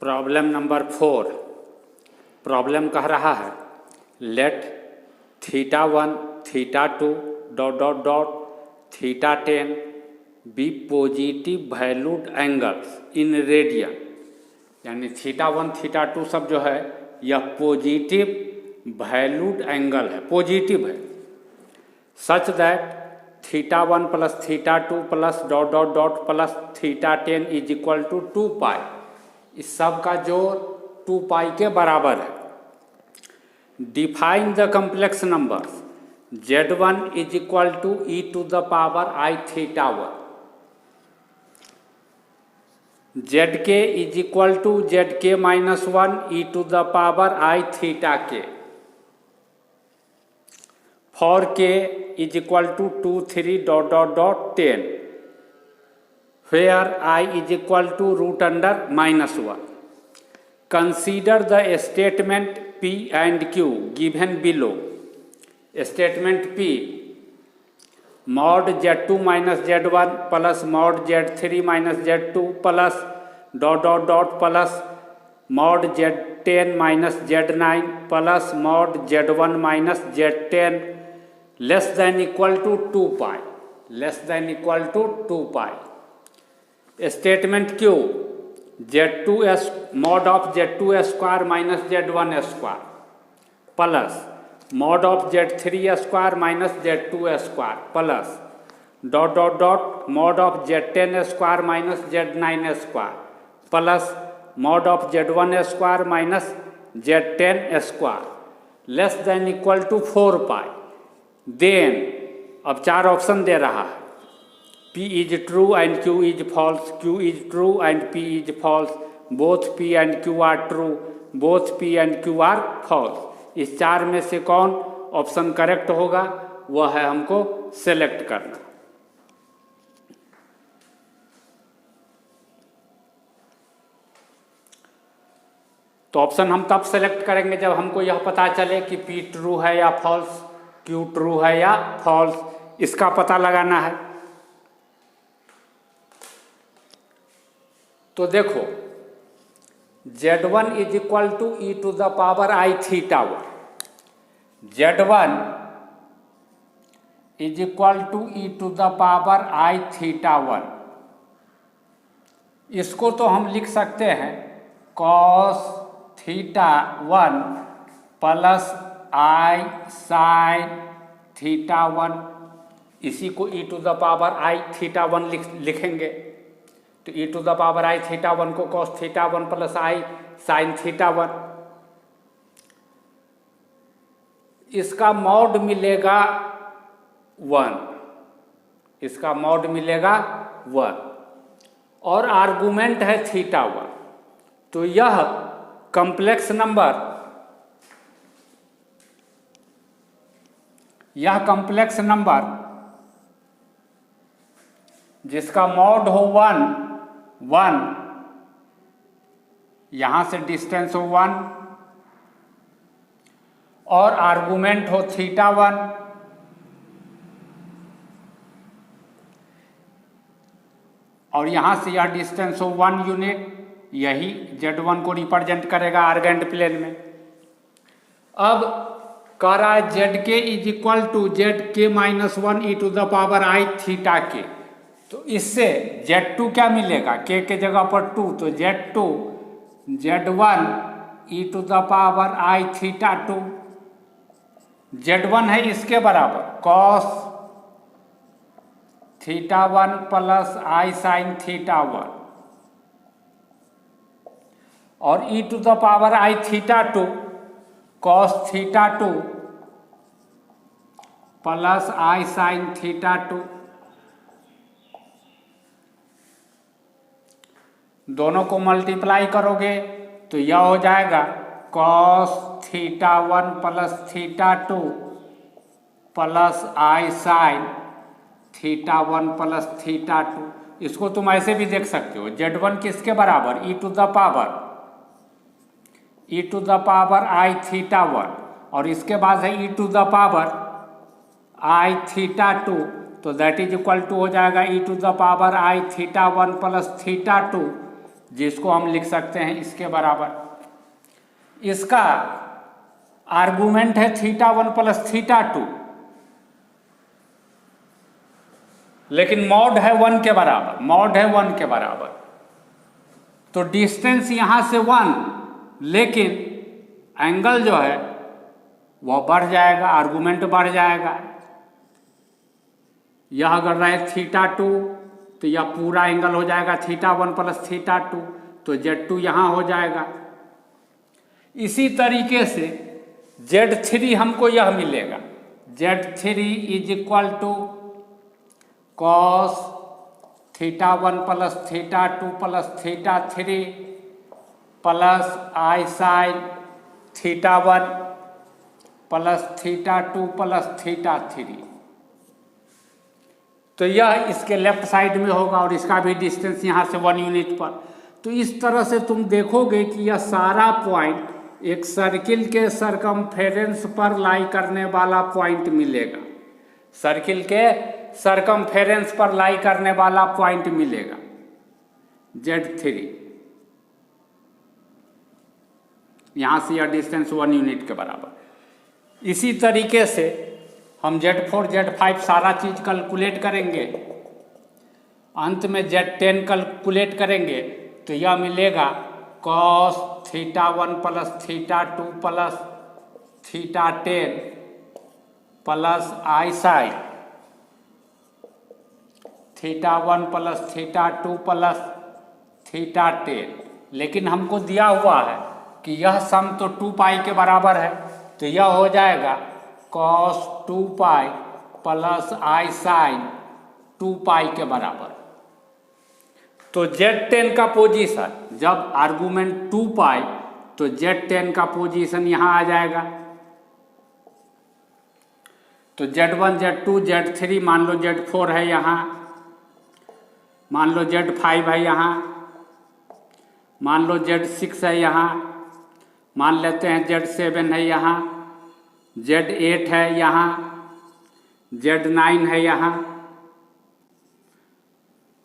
Problem number 4। Problem कह रहा है let θ1 θ2 dot dot dot θ10 be positive valued angles in radian, यानी θ1 θ2 सब जो है यह पॉजिटिव वैल्यूड एंगल है, पॉजिटिव है। Such that θ1 plus θ2 plus dot dot dot plus θ10 is equal to 2 pi. इस सब का जोड़ 2 पाई के बराबर है। Define the complex numbers z1 is equal to e to the power i θ1, zk is equal to zk minus 1 e to the power i θk, for k is equal to 2 3 dot dot dot 10 where I is equal to root under -1. Consider the statement P and Q given below. Statement P mod Z2 minus Z1 plus mod Z3 minus Z2 plus dot dot dot plus mod Z10 minus Z9 plus mod Z1 minus Z10 less than equal to 2 pi, less than equal to 2 pi. Statement Q Z2 mod of Z2 square minus Z1 square plus mod of Z3 square minus Z2 square plus dot dot dot mod of Z10 square minus Z9 square plus mod of Z1 square minus Z10 square less than equal to 4 pi. Then अब 4 option दे रहा है, P is true and Q is false, Q is true and P is false, both P and Q are true, both P and Q are false। इस 4 में से कौन option correct होगा वह है हमको सेलेक्ट करना। तो ऑप्शन हम तब सेलेक्ट करेंगे जब हमको यह पता चले कि P ट्रू है या फॉल्स, Q ट्रू है या फॉल्स, इसका पता लगाना है। तो देखो Z1 is equal to e to the power i θ1, Z1 is equal to e to the power i θ1। इसको तो हम लिख सकते हैं cos θ1 प्लस i sin θ1, इसी को e to the power i θ1 लिखेंगे। तो e to the power i θ1 को cos θ1 प्लस i sin θ1, इसका मॉड मिलेगा 1, इसका मॉड मिलेगा 1 और आर्गुमेंट है θ1। तो यह कॉम्प्लेक्स नंबर, यह कॉम्प्लेक्स नंबर जिसका मॉड हो 1, यहां से डिस्टेंस हो 1 और आर्गुमेंट हो θ1, और यहां से यह डिस्टेंस हो 1 यूनिट, यही Z1 को रिप्रेजेंट करेगा आर्गेंट प्लेन में। अब कह रहा है ZK is equal to ZK minus 1 e to the power i θk। तो इससे Z2 क्या मिलेगा, K के जगह पर 2, तो Z2 Z1 e to the power i θ2, Z1 है इसके बराबर cos θ1 प्लस i sin θ1 और e to the power i θ2 cos θ2 plus i sin θ2, दोनों को मल्टीप्लाई करोगे तो यह हो जाएगा cos θ1 plus θ2 plus i sin θ1 plus θ2। इसको तुम ऐसे भी देख सकते हो, Z1 किसके बराबर e to the power i θ1 और इसके बाद है e to the power i θ2, तो दैट इज इक्वल टू हो जाएगा e to the power i θ1 plus θ2 जिसको हम लिख सकते हैं इसके बराबर। इसका आर्गुमेंट है θ1 प्लस θ2, लेकिन मॉड है 1 के बराबर, मॉड है 1 के बराबर। तो डिस्टेंस यहां से 1, लेकिन एंगल जो है वह बढ़ जाएगा, आर्गुमेंट बढ़ जाएगा। यह अगर रहे θ2 तो यह पूरा एंगल हो जाएगा θ1 प्लस θ2, तो Z2 यहाँ हो जाएगा। इसी तरीके से Z3 हमको यह मिलेगा, Z3 is equal to cos θ1 plus θ2 plus θ3 plus i sine θ1 plus θ2 plus θ3। तो यह इसके लेफ्ट साइड में होगा और इसका भी डिस्टेंस यहाँ से 1 यूनिट पर। तो इस तरह से तुम देखोगे कि यह सारा पॉइंट एक सर्किल के सरकमफेरेंस पर लाई करने वाला पॉइंट मिलेगा, सर्किल के सरकमफेरेंस पर लाई करने वाला पॉइंट मिलेगा Z3। यहाँ से यह डिस्टेंस 1 यूनिट के बराबर। इसी तरीके से हम Z4 Z5 सारा चीज कैलकुलेट करेंगे, अंत में Z10 कैलकुलेट करेंगे तो यह मिलेगा cos θ1 plus θ2 plus θ10 plus i sine θ1 plus θ2 plus θ10। लेकिन हमको दिया हुआ है कि यह सम तो 2 पाई के बराबर है, तो यह हो जाएगा cos 2 pi plus i sign 2 pi के बराबर। तो Z10 का पोजीशन जब आर्गुमेंट 2 पाई तो Z10 का पोजीशन यहाँ आ जाएगा। तो Z1 Z2 Z3 मान लो Z4 है यहाँ, मान लो Z5 है यहाँ, मान लो Z6 है यहाँ, मान लेते हैं Z7 है यहाँ, Z8 है यहाँ, Z9 है यहाँ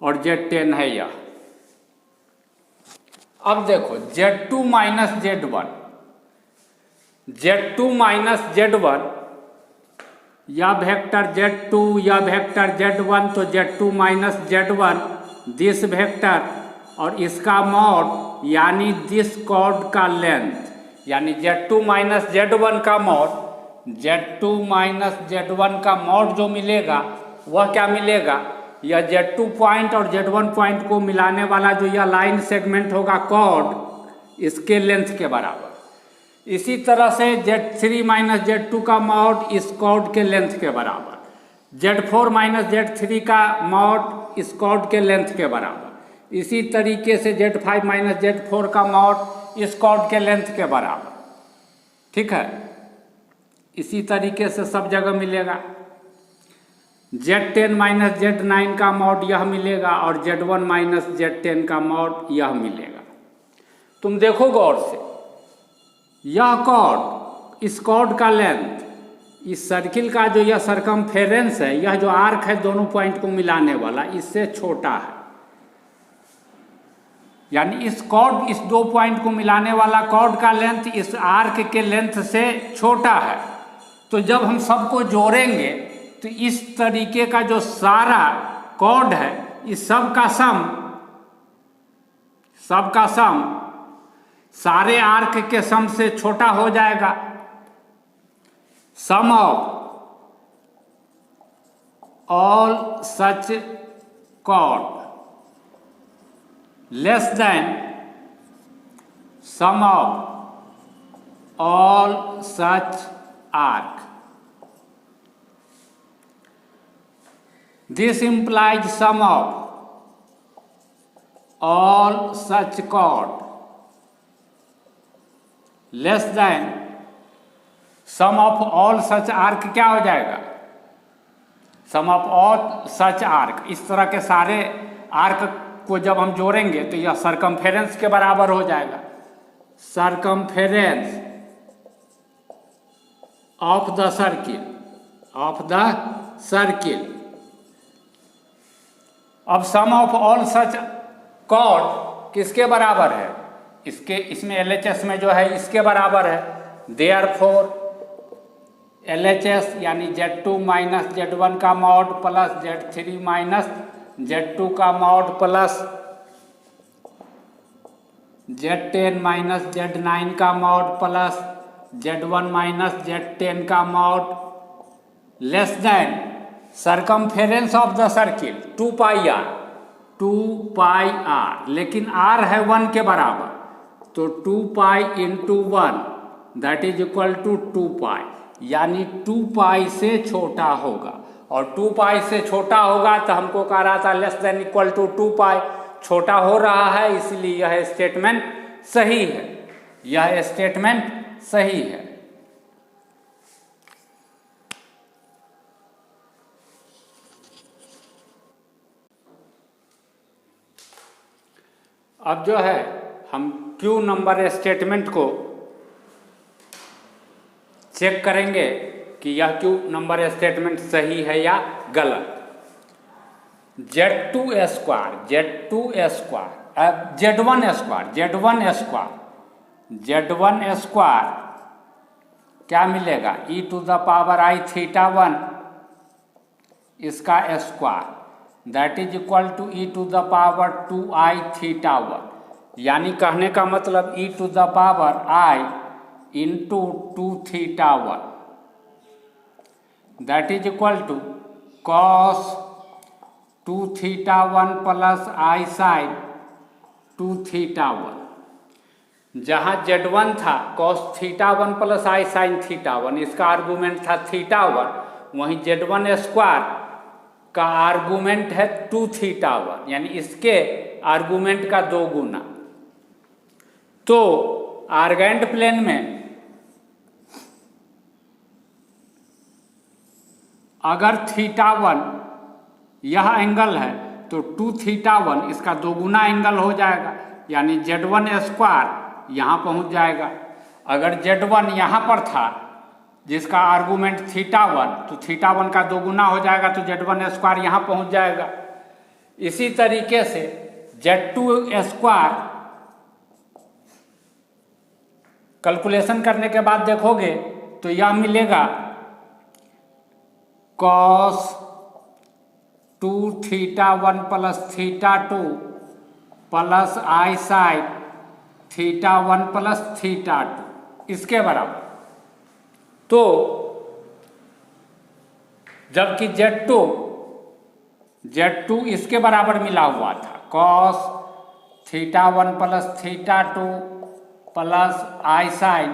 और Z10 है यह। अब देखो Z2 minus Z1, Z2 minus Z1, यह वेक्टर Z2 यह वेक्टर Z1, तो Z2 minus Z1 this vector और इसका मॉड यानी दिस कॉर्ड का लेंथ, यानी Z2 माइनस Z1 का मॉड, Z2 माइनस Z1 का मॉड जो मिलेगा वह क्या मिलेगा, यह Z2 पॉइंट और Z1 पॉइंट को मिलाने वाला जो यह लाइन सेगमेंट होगा कॉर्ड, इसके लेंथ के बराबर। इसी तरह से Z3 माइनस Z2 का मॉड इस कॉर्ड के लेंथ के बराबर, Z4 माइनस Z3 का मॉड इस कॉर्ड के लेंथ के बराबर। इसी तरीके से Z5 माइनस Z4 का मॉड इस कॉर्ड के लेंथ के बराबर। ठीक है, इसी तरीके से सब जगह मिलेगा। Z10 माइनस Z9 का मॉड यह मिलेगा और Z1 माइनस Z10 का मॉड यह मिलेगा। तुम देखो गौर से, यह कॉर्ड, इस कॉर्ड का लेंथ, इस सर्किल का जो यह सरकमफेरेंस है, यह जो आर्क है दोनों पॉइंट को मिलाने वाला, इससे छोटा है। यानी इस कॉर्ड, इस दो पॉइंट को मिलाने वाला कॉर्ड का लेंथ इस आर्क के लेंथ से छोटा है। तो जब हम सबको जोड़ेंगे तो इस तरीके का जो सारा कॉर्ड है, इस सब का सम सारे आर्क के सम से छोटा हो जाएगा। Sum of all such chord less than sum of all such arc. This implies sum of all such chord less than sum of all such arc। क्या हो जाएगा, sum of all such arc। इस तरह के सारे arc को जब हम जोड़ेंगे तो यह सरकमफेरेंस के बराबर हो जाएगा। Circumference of the circle. अब सम ऑफ ऑल सच कॉर्ड किसके बराबर है, इसमें LHS में जो है इसके बराबर है। देयरफॉर LHS यानी Z2 माइनस Z1 का mod plus Z3 minus Z2 का mod plus Z10 minus Z9 का mod plus Z1 minus Z10 का mod less than circumference of the circle 2 pi r, 2 pi r, लेकिन r है 1 के बराबर, तो 2 pi into 1 that is equal to 2 pi, यानी 2 पाई से छोटा होगा। और 2 पाई से छोटा होगा तो हमको कह रहा था लेस देन इक्वल टू 2 पाई, छोटा हो रहा है, इसलिए यह स्टेटमेंट सही है, यह स्टेटमेंट सही है। अब जो है हम क्यू नंबर स्टेटमेंट को चेक करेंगे कि यह क्यू नंबर स्टेटमेंट सही है या गलत। Z2 square, Z2 square, Z1 square, Z1 square क्या मिलेगा, e to the power i theta 1 इसका square that is equal to e to the power 2i theta 1, यानी कहने का मतलब e to the power i into 2 theta 1 that is equal to cos 2 theta 1 plus i sine 2 theta 1। जहाँ Z1 था cos theta 1 plus i sine theta 1, इसका argument था theta 1, वहीं Z1 square का आर्गूमेंट है 2 थीटा 1, यानी इसके आर्गूमेंट का 2 गुना। तो आर्गेंट प्लेन में अगर थीटा 1 यह एंगल है तो 2 थीटा 1 इसका 2 गुना एंगल हो जाएगा, यानी Z1 स्क्वायर यहाँ पहुँच जाएगा। अगर Z1 यहाँ पर था जिसका आर्गूमेंट थीटा 1, तो थीटा 1 का 2 गुना हो जाएगा, तो Z1 स्क्वायर यहाँ पहुँच जाएगा। इसी तरीके से Z2 स्क्वायर कैलकुलेशन करने के बाद देखोगे तो यह मिलेगा cos 2 theta 1 plus theta 2 plus i sine theta 1 plus theta 2 इसके बराबर। तो जबकि Z2 इसके बराबर मिला हुआ था, cos theta 1 plus theta 2 plus i sine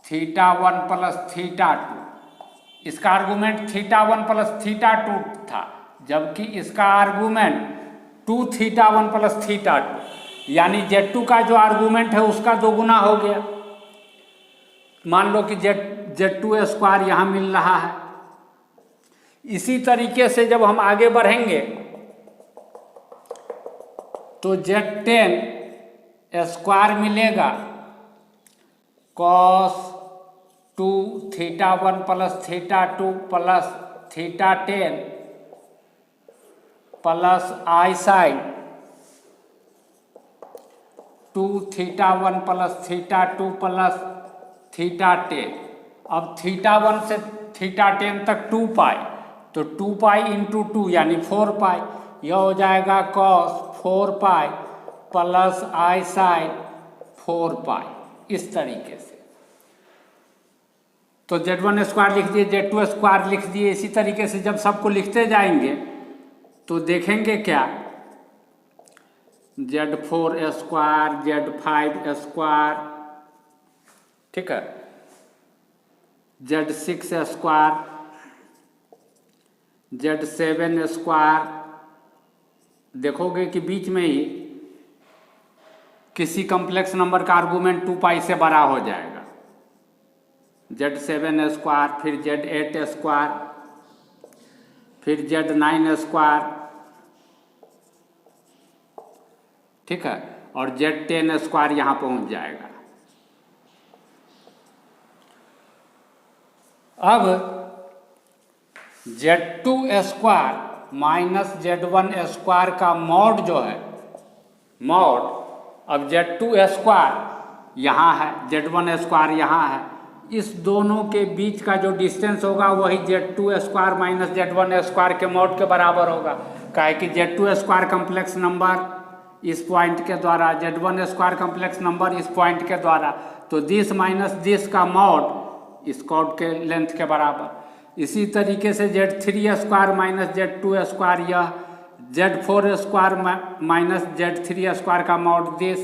theta 1 plus theta 2, इसका आर्गूमेंट थीटा 1 प्लस थीटा 2 था, जबकि इसका आर्गूमेंट 2 थीटा 1 प्लस थीटा 2, यानी Z2 का जो आर्गूमेंट है उसका 2 गुना हो गया। मान लो कि Z2 स्क्वायर यहाँ मिल रहा है। इसी तरीके से जब हम आगे बढ़ेंगे तो Z10 स्क्वायर मिलेगा cos 2 theta 1 plus theta 2 plus theta 10 plus i sine 2 theta 1 plus theta 2 plus theta 10। अब थीटा 1 से थीटा 10 तक 2 पाई, तो 2 पाई इंटू 2 यानी 4 पाई, यह हो जाएगा cos 4 pi plus i sine 4 pi, इस तरीके से। तो Z1 स्क्वायर लिख दिए, Z2 स्क्वायर लिख दिए। इसी तरीके से जब सबको लिखते जाएंगे तो देखेंगे क्या, Z4 स्क्वायर, Z5 स्क्वायर, ठीक है, Z6 स्क्वायर, Z7 स्क्वायर, देखोगे कि बीच में ही किसी कॉम्प्लेक्स नंबर का आर्गूमेंट 2 पाई से बड़ा हो जाएगा। Z7 स्क्वायर, फिर Z8 स्क्वायर, फिर Z9 स्क्वायर, ठीक है, और Z10 स्क्वायर यहाँ पहुँच जाएगा। अब Z2 square minus Z1 square का मॉड जो है मॉड, अब Z2 स्क्वायर यहाँ है, Z1 स्क्वायर यहाँ है, इस दोनों के बीच का जो डिस्टेंस होगा वही Z2 square minus Z1 square के मॉड के बराबर होगा। काहे कि Z2 स्क्वायर कम्प्लेक्स नंबर इस पॉइंट के द्वारा, Z1 स्क्वायर कम्प्लेक्स नंबर इस पॉइंट के द्वारा, तो दिस माइनस दिस का मॉड इस कॉर्ड के लेंथ के बराबर। इसी तरीके से Z3 square minus Z2 square, यह Z4 square minus Z3 square का mod this,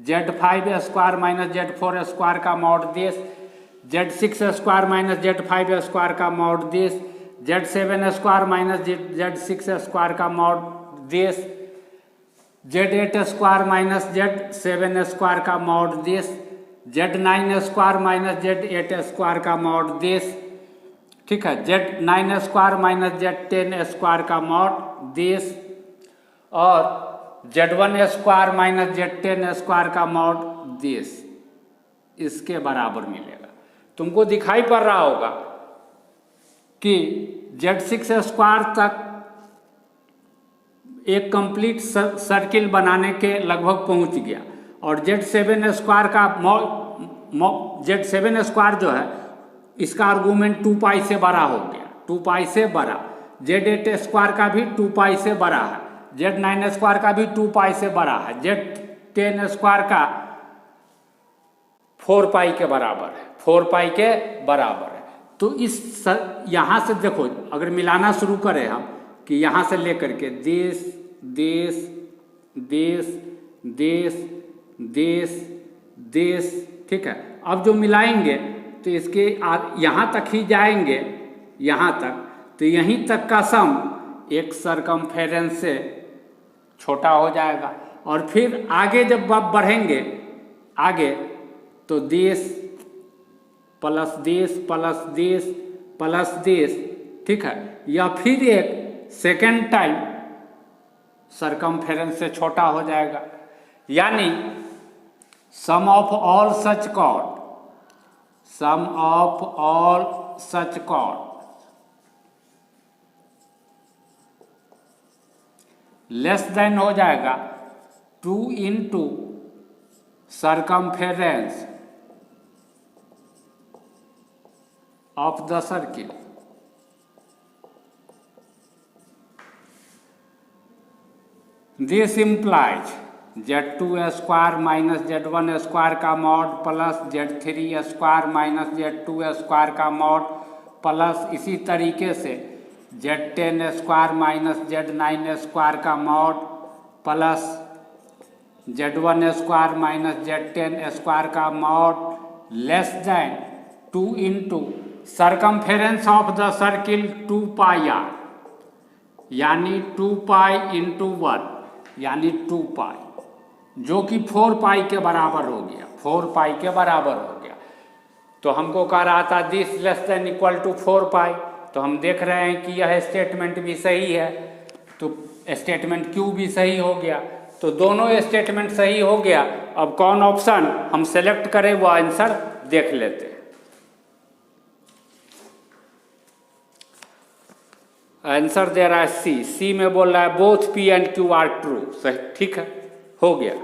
Z5 square minus Z4 square का mod this, Z6 square minus Z5 square का mod this, Z7 square minus Z6 square का mod this, Z8 square minus Z7 square का mod this, Z9 square minus Z8 square का mod this, ठीक है, Z9 square minus Z10 square का mod this, और Z1 square minus Z10 square का mod this, इसके बराबर मिलेगा। तुमको दिखाई पड़ रहा होगा कि Z6 स्क्वायर तक एक कंप्लीट सर्किल बनाने के लगभग पहुंच गया, और Z7 स्क्वायर का Z7 स्क्वायर जो है इसका आर्गूमेंट 2 पाई से बड़ा हो गया, 2 पाई से बड़ा। Z8 स्क्वायर का भी 2 पाई से बड़ा है, Z9 स्क्वायर का भी 2 पाई से बड़ा है, Z10 स्क्वायर का 4 पाई के बराबर है, 4 पाई के बराबर है। तो इस यहाँ से देखो, अगर मिलाना शुरू करें हम कि यहाँ से लेकर के देश देश देश देश देश देश, ठीक है, अब जो मिलाएंगे तो इसके यहाँ तक ही जाएंगे, यहाँ तक, तो यहीं तक का सम एक सरकमफेरेंस से छोटा हो जाएगा। और फिर आगे जब आप बढ़ेंगे आगे, तो देश प्लस देश प्लस देश प्लस देश, ठीक है, या फिर एक सेकेंड टाइम सरकमफेरेंस से छोटा हो जाएगा। यानी sum of all such chord, sum of all such chord less than हो जाएगा 2 into circumference of the circle. This implies Z2 square minus Z1 square का mod plus Z3 square minus Z2 square का mod plus इसी तरीके से Z10 square minus Z9 square का mod plus Z1 square minus Z10 square का mod less than 2 into circumference of the circle 2 pi r, यानी 2 pi into 1 यानी 2 पाई, जो कि 4 पाई के बराबर हो गया, 4 पाई के बराबर हो गया। तो हमको कह रहा था this less than equal to 4 pi, तो हम देख रहे हैं कि यह स्टेटमेंट भी सही है, तो स्टेटमेंट क्यू भी सही हो गया। तो दोनों स्टेटमेंट सही हो गया। अब कौन ऑप्शन हम सेलेक्ट करें वो आंसर देख लेते हैं। आंसर दे रहा है सी में बोल रहा है both P and Q are true, सही, ठीक है, हो गया।